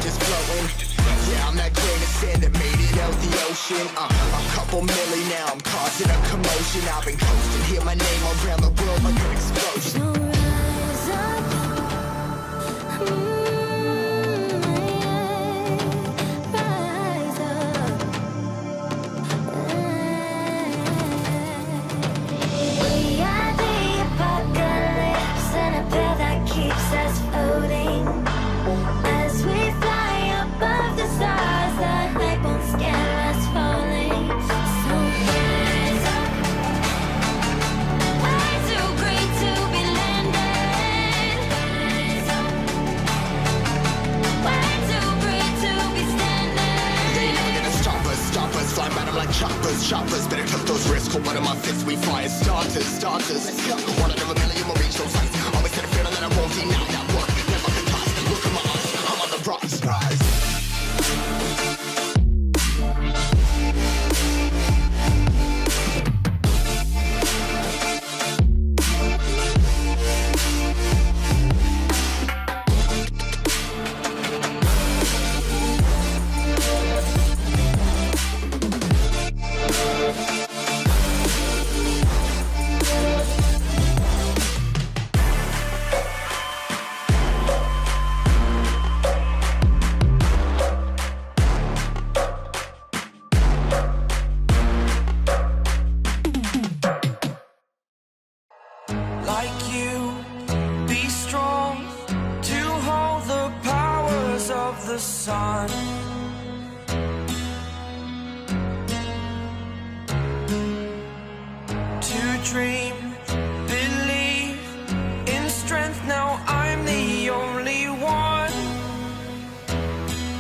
just floating. Yeah, I'm that grain of sand that made it out the ocean. A couple milli now, I'm causing a commotion. I've been coasting, hear my name around the world like an explosion. So rise up, rise up. We are the apocalypse, and a pill that keeps us floating. As we fly above the stars, the light won't scare us falling. So rise up. Way too great to be landed. Rise up. Way too great to be standing. They never gonna stop us, flying by them like choppers. Better took those risks, hold one of my fists, we fire starters. Let's go. One out of a million will reach those heights. Always had a feeling that I won't deny that work. Never can toss. Look at my eyes, I'm on the rocks. Like you, be strong to hold the powers of the sun. To dream, believe in strength. Now I'm the only one,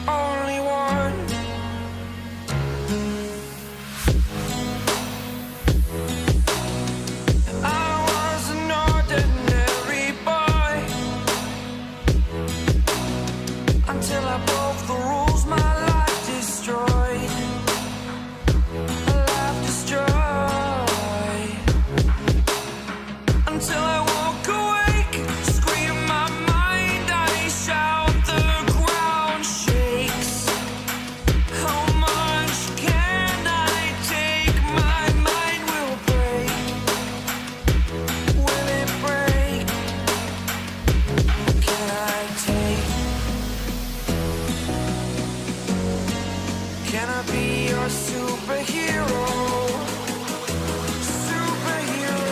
only one. Until I broke the rules, my life destroyed. Life destroyed. Until I walk awake, scream my mind, I shout, the ground shakes. How much can I take? My mind will break. Will it break? Can I take? Can I be your superhero? Superhero.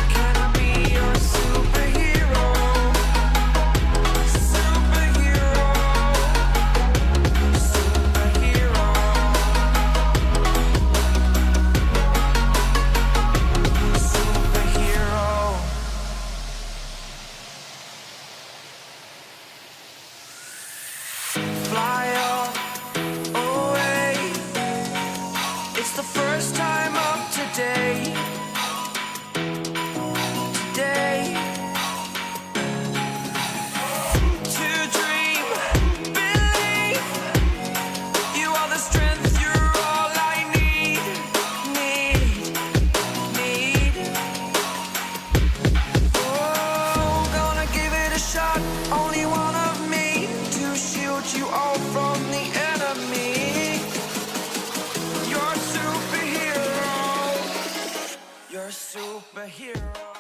Can I be your superhero? Superhero. Superhero. Superhero. Fly up away. It's the first time of today. Today. To dream, believe. You are the strength, you're all I need. Oh, gonna give it a shot. Only one of me to shield you all from the enemy. You're a superhero. You're a superhero.